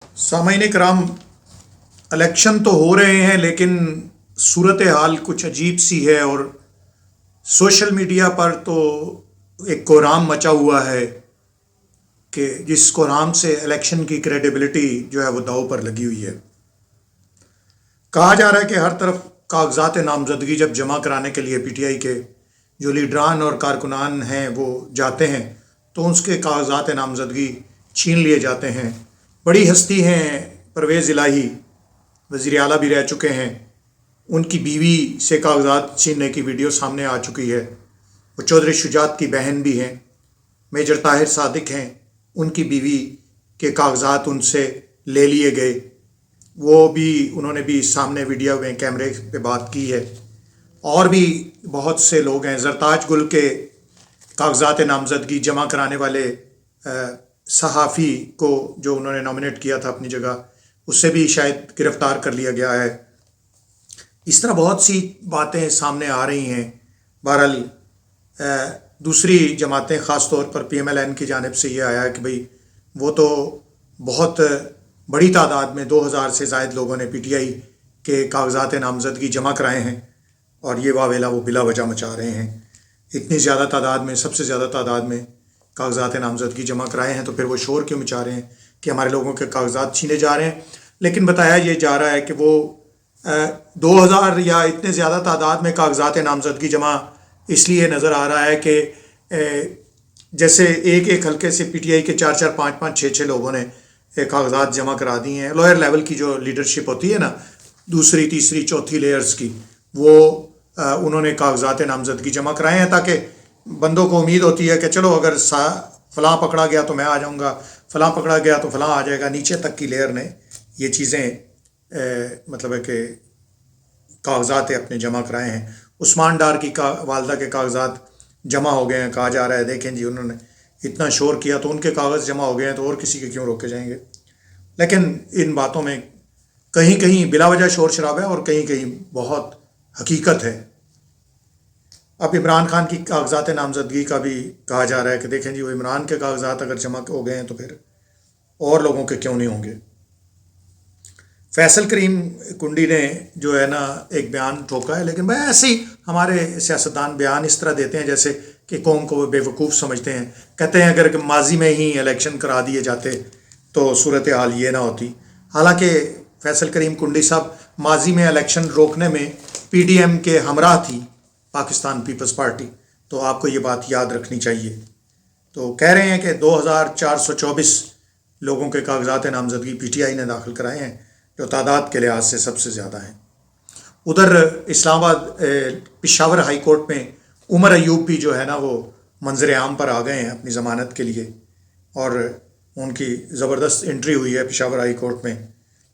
सामाइन कराम, इलेक्शन तो हो रहे हैं लेकिन सूरत हाल कुछ अजीब सी है और सोशल मीडिया पर तो एक कोहराम मचा हुआ है कि जिस कोहराम से इलेक्शन की क्रेडिबिलिटी जो है वो दांव पर लगी हुई है। कहा जा रहा है कि हर तरफ कागजात नामजदगी जब जमा कराने के लिए पीटीआई के जो लीडरान और कारकुनान हैं वो जाते हैं तो उसके कागजात नामजदगी छीन लिए जाते हैं। बड़ी हस्ती हैं परवेज़ इलाही, वज़ीर आला भी रह चुके हैं, उनकी बीवी से कागजात छीनने की वीडियो सामने आ चुकी है। वो चौधरी शुजात की बहन भी हैं, मेजर ताहिर सादिक हैं, उनकी बीवी के कागजात उनसे ले लिए गए, वो भी उन्होंने भी सामने वीडियो में कैमरे पे बात की है। और भी बहुत से लोग हैं। ज़रताज गुल के कागजात नामजदगी जमा कराने वाले सहाफ़ी को जो उन्होंने नॉमिनेट किया था अपनी जगह, उससे भी शायद गिरफ़्तार कर लिया गया है। इस तरह बहुत सी बातें सामने आ रही हैं। बहरहाल दूसरी जमातें, ख़ास तौर पर PMLN की जानिब से ये आया है कि भाई वो तो बहुत बड़ी तादाद में 2000 से ज़ायद लोगों ने PTI के कागजात नामजदगी जमा कराए हैं और ये वावेला वो बिला वजह मचा रहे हैं। इतनी ज़्यादा तादाद में, सबसे ज़्यादा तादाद में कागजात नामजदगी जमा कराए हैं तो फिर वो शोर क्यों मचा रहे हैं कि हमारे लोगों के कागजात छीने जा रहे हैं। लेकिन बताया ये जा रहा है कि वो 2000 या इतने ज़्यादा तादाद में कागजात नामजदगी जमा इसलिए नज़र आ रहा है कि जैसे एक एक हल्के से PTI के 4-4, 5-5, 6-6 लोगों ने कागजात जमा करा दिए हैं। लोअर लेवल की जो लीडरशिप होती है ना, दूसरी, तीसरी, चौथी लेयर्स की, वो उन्होंने कागजात नामजदगी जमा कराए हैं ताकि बंदों को उम्मीद होती है कि चलो अगर फ़लाँ पकड़ा गया तो मैं आ जाऊंगा, फ़लाँ पकड़ा गया तो फ़लाँ आ जाएगा। नीचे तक की लेयर ने ये चीज़ें मतलब है कि कागजात अपने जमा कराए हैं। उस्मान डार की वालदा के कागजात जमा हो गए हैं। कहा जा रहा है देखें जी, उन्होंने इतना शोर किया तो उनके कागज़ जमा हो गए हैं तो और किसी के क्यों रोके जाएंगे। लेकिन इन बातों में कहीं कहीं बिला वजह शोर शराबा है और कहीं कहीं बहुत हकीकत है। अब इमरान खान की कागजात नामजदगी का भी कहा जा रहा है कि देखें जी, वो इमरान के कागजात अगर जमा हो गए हैं तो फिर और लोगों के क्यों नहीं होंगे। फैसल करीम कुंडी ने जो है ना एक बयान ठोका है, लेकिन भाई ऐसे ही हमारे सियासतदान बयान इस तरह देते हैं जैसे कि कौम को वो बेवकूफ़ समझते हैं। कहते हैं अगर माजी में ही इलेक्शन करा दिए जाते तो सूरत हाल ये ना होती। हालांकि फैसल करीम कुंडी साहब माजी में इलेक्शन रोकने में PDM के हमराह थी पाकिस्तान पीपल्स पार्टी, तो आपको ये बात याद रखनी चाहिए। तो कह रहे हैं कि 2424 लोगों के कागजात नामजदगी PTI ने दाखिल कराए हैं, जो तादाद के लिहाज से सबसे ज़्यादा हैं। उधर इस्लामाबाद पेशावर हाई कोर्ट में उमर अयूब भी जो है ना वो मंजर आम पर आ गए हैं अपनी ज़मानत के लिए और उनकी ज़बरदस्त एंट्री हुई है पेशावर हाई कोर्ट में।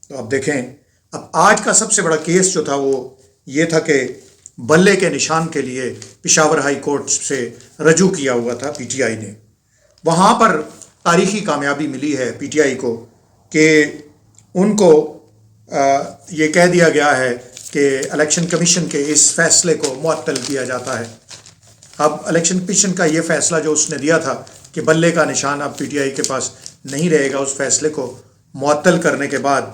तो अब देखें, अब आज का सबसे बड़ा केस जो था वो ये था कि बल्ले के निशान के लिए पेशावर हाई कोर्ट से रजू किया हुआ था PTI ने। वहाँ पर तारीख़ी कामयाबी मिली है PTI को कि उनको ये कह दिया गया है कि इलेक्शन कमीशन के इस फैसले को मुअत्तल किया जाता है। अब इलेक्शन कमीशन का ये फ़ैसला जो उसने दिया था कि बल्ले का निशान अब PTI के पास नहीं रहेगा, उस फैसले को मुअत्तल करने के बाद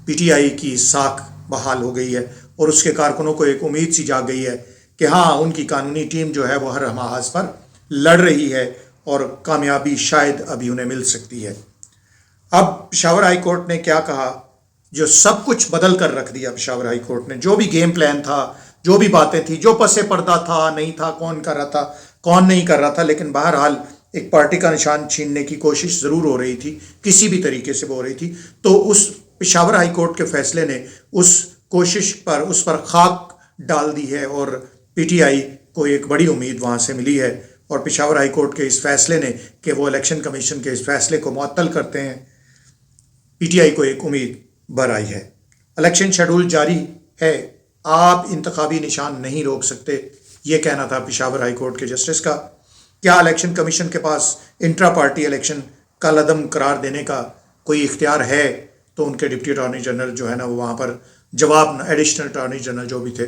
PTI की साख बहाल हो गई है और उसके कारकुनों को एक उम्मीद सी जाग गई है कि हाँ, उनकी कानूनी टीम जो है वो हर महाज पर लड़ रही है और कामयाबी शायद अभी उन्हें मिल सकती है। अब पेशावर हाई कोर्ट ने क्या कहा, जो सब कुछ बदल कर रख दिया पेशावर हाई कोर्ट ने। जो भी गेम प्लान था, जो भी बातें थी, जो पसे पर्दा था, नहीं था, कौन कर रहा था, कौन नहीं कर रहा था, लेकिन बहरहाल एक पार्टी का निशान छीनने की कोशिश ज़रूर हो रही थी, किसी भी तरीके से वो हो रही थी। तो उस पेशावर हाई कोर्ट के फैसले ने उस कोशिश पर, उस पर खाक डाल दी है और PTI को एक बड़ी उम्मीद वहाँ से मिली है। और पेशावर हाई कोर्ट के इस फैसले ने कि वो इलेक्शन कमीशन के इस फैसले को मुअत्तल करते हैं, PTI को एक उम्मीद बर आई है। इलेक्शन शेड्यूल जारी है, आप इंतखाबी निशान नहीं रोक सकते, ये कहना था पेशावर हाई कोर्ट के जस्टिस का। क्या इलेक्शन कमीशन के पास इंट्रा पार्टी इलेक्शन का लदम करार देने का कोई इख्तियार है? तो उनके डिप्टी अटॉर्नी जनरल जो है ना वो वहाँ पर जवाब, एडिशनल अटॉर्नी जनरल जो भी थे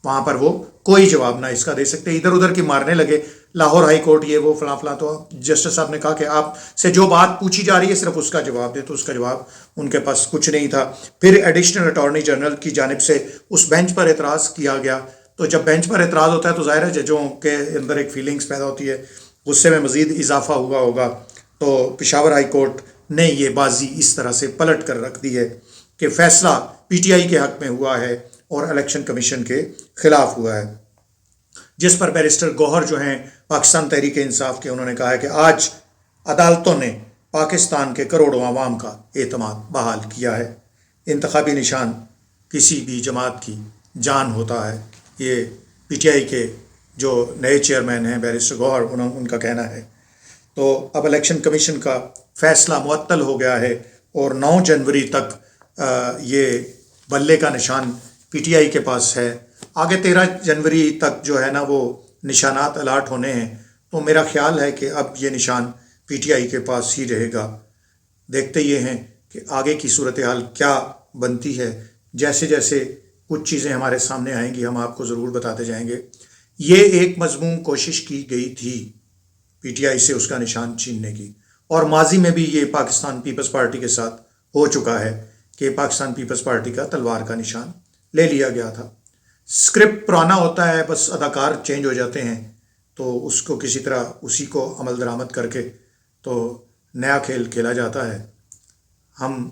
وہاں پر وہ کوئی جواب نہ اس کا دے سکتے، ادھر ادھر کی مارنے لگے، لاہور ہائی کورٹ یہ وہ فلاں فلاں. تو جسٹس صاحب نے کہا کہ آپ سے جو بات پوچھی جا رہی ہے صرف اس کا جواب دے، تو اس کا جواب ان کے پاس کچھ نہیں تھا. پھر ایڈیشنل اٹارنی جنرل کی جانب سے اس بینچ پر اعتراض کیا گیا. تو جب بینچ پر اعتراض ہوتا ہے تو ظاہر ہے ججوں کے اندر ایک فیلنگز پیدا ہوتی ہے، غصے میں مزید اضافہ ہوا ہوگا. تو پشاور ہائی کورٹ نے یہ بازی اس طرح سے پلٹ کر رکھ دی ہے کہ فیصلہ پی ٹی آئی کے حق میں ہوا ہے اور الیکشن کمیشن کے خلاف ہوا ہے، جس پر بیرسٹر گوہر جو ہیں پاکستان تحریک انصاف کے، انہوں نے کہا ہے کہ آج عدالتوں نے پاکستان کے کروڑوں عوام کا اعتماد بحال کیا ہے. انتخابی نشان کسی بھی جماعت کی جان ہوتا ہے، یہ پی ٹی آئی کے جو نئے چیئرمین ہیں بیرسٹر گوہر ان کا کہنا ہے. تو اب الیکشن کمیشن کا فیصلہ معطل ہو گیا ہے اور 9 جنوری تک یہ بلے کا نشان پی ٹی آئی کے پاس ہے. آگے 13 جنوری تک جو ہے نا وہ نشانات الاٹ ہونے ہیں، تو میرا خیال ہے کہ اب یہ نشان پی ٹی آئی کے پاس ہی رہے گا. دیکھتے یہ ہیں کہ آگے کی صورتحال کیا بنتی ہے. جیسے جیسے کچھ چیزیں ہمارے سامنے آئیں گی ہم آپ کو ضرور بتاتے جائیں گے. یہ ایک مضمون کوشش کی گئی تھی پی ٹی آئی سے اس کا نشان چھیننے کی، اور ماضی میں بھی یہ پاکستان پیپلز پارٹی کے ساتھ ہو چکا ہے کہ پاکستان پیپلز پارٹی کا تلوار کا نشان لے لیا گیا تھا. اسکرپٹ پرانا ہوتا ہے، بس اداکار چینج ہو جاتے ہیں، تو اس کو کسی طرح اسی کو عمل درآمد کر کے تو نیا کھیل کھیلا جاتا ہے. ہم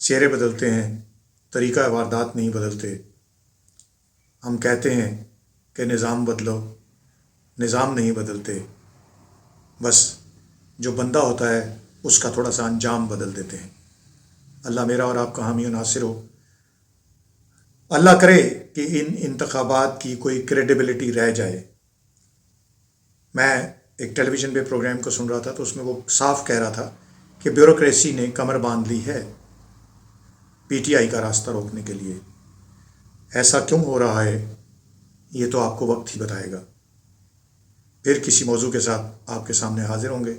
چہرے بدلتے ہیں، طریقہ واردات نہیں بدلتے. ہم کہتے ہیں کہ نظام بدلو، نظام نہیں بدلتے، بس جو بندہ ہوتا ہے اس کا تھوڑا سا انجام بدل دیتے ہیں. اللہ میرا اور آپ کا حامی و ناصر ہو. اللہ کرے کہ ان انتخابات کی کوئی کریڈیبلٹی رہ جائے. میں ایک ٹیلی ویژن پہ پروگرام کو سن رہا تھا تو اس میں وہ صاف کہہ رہا تھا کہ بیوروکریسی نے کمر باندھ لی ہے پی ٹی آئی کا راستہ روکنے کے لیے. ایسا کیوں ہو رہا ہے یہ تو آپ کو وقت ہی بتائے گا. پھر کسی موضوع کے ساتھ آپ کے سامنے حاضر ہوں گے.